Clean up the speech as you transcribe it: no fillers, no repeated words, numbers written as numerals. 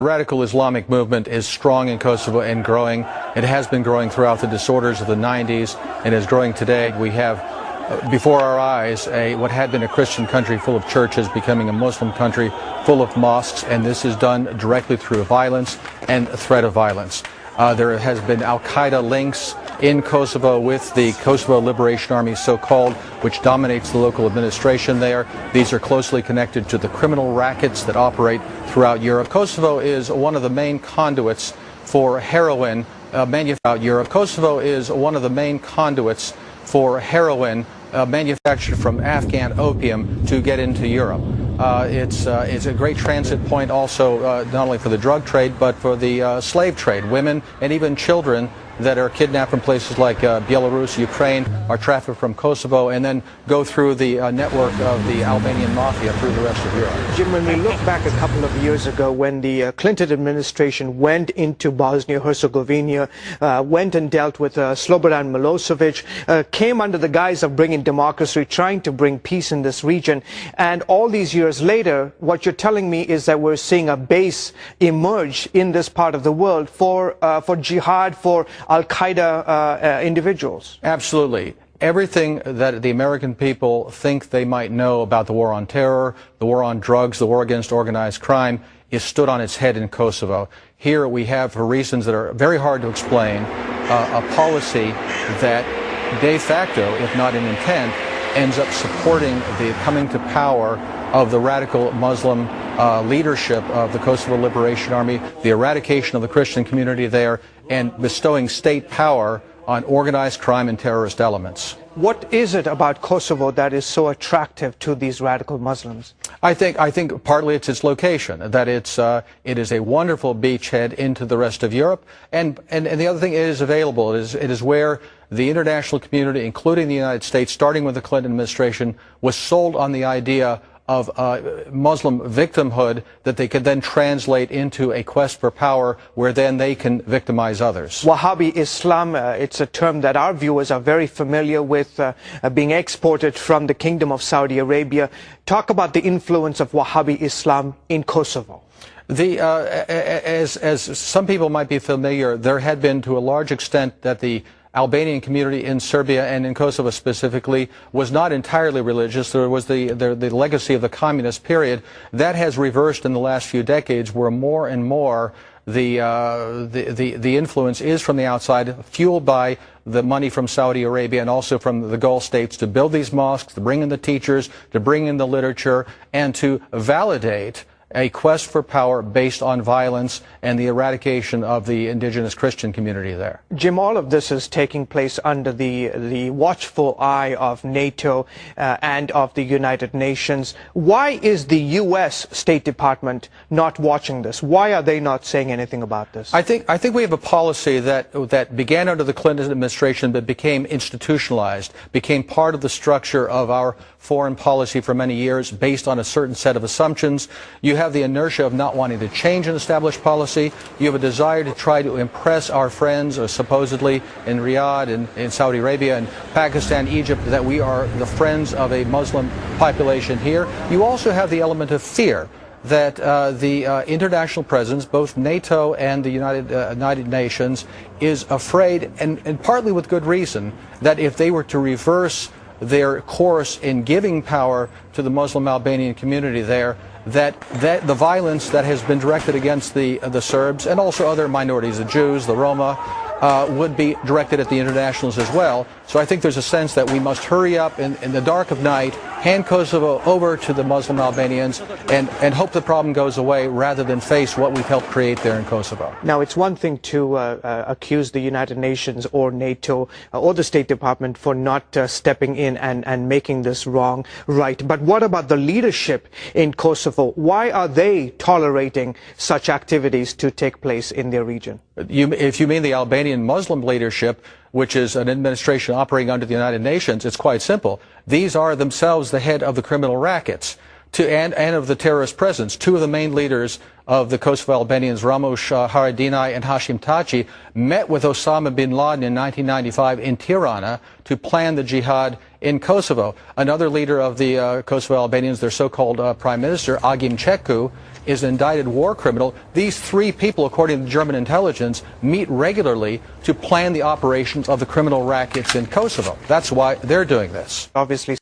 The radical Islamic movement is strong in Kosovo and growing. It has been growing throughout the disorders of the 90s and is growing today. We have before our eyes what had been a Christian country full of churches becoming a Muslim country full of mosques, and this is done directly through violence and threat of violence. There has been Al-Qaeda links in Kosovo with the Kosovo Liberation Army, so-called, which dominates the local administration there. These are closely connected to the criminal rackets that operate throughout Europe. Kosovo is one of the main conduits for heroin manufactured. Kosovo is one of the main conduits for heroin manufactured from Afghan opium to get into Europe. It's a great transit point also not only for the drug trade but for the slave trade. Women and even children that are kidnapped from places like Belarus, Ukraine, are trafficked from Kosovo and then go through the network of the Albanian mafia through the rest of Europe. Jim, when we look back a couple of years ago when the Clinton administration went into Bosnia-Herzegovina, went and dealt with Slobodan Milosevic, came under the guise of bringing democracy, trying to bring peace in this region, and all these years later, what you're telling me is that we're seeing a base emerge in this part of the world for jihad, for Al-Qaeda individuals. Absolutely. Everything that the American people think they might know about the war on terror, the war on drugs, the war against organized crime is stood on its head in Kosovo. Here we have, for reasons that are very hard to explain, a policy that de facto, if not in intent, ends up supporting the coming to power of the radical Muslim leadership of the Kosovo Liberation Army, the eradication of the Christian community there, and bestowing state power on organized crime and terrorist elements. What is it about Kosovo that is so attractive to these radical Muslims? I think partly it's its location, that it is a wonderful beachhead into the rest of Europe, and the other thing, it is available. It is where the international community, including the United States, starting with the Clinton administration, was sold on the idea of Muslim victimhood that they could then translate into a quest for power where then they can victimize others. Wahhabi Islam, it's a term that our viewers are very familiar with, being exported from the Kingdom of Saudi Arabia. Talk about the influence of Wahhabi Islam in Kosovo. As some people might be familiar, there had been to a large extent that the Albanian community in Serbia and in Kosovo specifically was not entirely religious. There was the legacy of the communist period. That has reversed in the last few decades, where more and more the influence is from the outside, fueled by the money from Saudi Arabia and also from the Gulf states to build these mosques, to bring in the teachers, to bring in the literature, and to validate a quest for power based on violence and the eradication of the indigenous Christian community there. Jim, all of this is taking place under the watchful eye of NATO and of the United Nations. Why is the U.S. State Department not watching this? Why are they not saying anything about this? I think we have a policy that began under the Clinton administration but became institutionalized, became part of the structure of our foreign policy for many years based on a certain set of assumptions. You have the inertia of not wanting to change an established policy. You have a desire to try to impress our friends, supposedly in Riyadh and in Saudi Arabia and Pakistan, Egypt, that we are the friends of a Muslim population here. You also have the element of fear that the international presence, both NATO and the United Nations, is afraid, and partly with good reason, that if they were to reverse their course in giving power to the Muslim Albanian community there, that the violence that has been directed against the Serbs and also other minorities, the Jews, the Roma, would be directed at the internationals as well. So I think there's a sense that we must hurry up in the dark of night, hand Kosovo over to the Muslim Albanians, and hope the problem goes away rather than face what we've helped create there in Kosovo. Now, it's one thing to accuse the United Nations or NATO or the State Department for not stepping in and making this wrong right. But what about the leadership in Kosovo? Why are they tolerating such activities to take place in their region? If you mean the Albanian Muslim leadership, which is an administration operating under the United Nations, it's quite simple. These are themselves the head of the criminal rackets. and of the terrorist presence. Two of the main leaders of the Kosovo Albanians, Ramush Haradinaj and Hashim Thaçi, met with Osama bin Laden in 1995 in Tirana to plan the jihad in Kosovo. Another leader of the Kosovo Albanians, their so-called prime minister, Agim Ceku, is an indicted war criminal. These three people, according to German intelligence, meet regularly to plan the operations of the criminal rackets in Kosovo. That's why they're doing this. Obviously.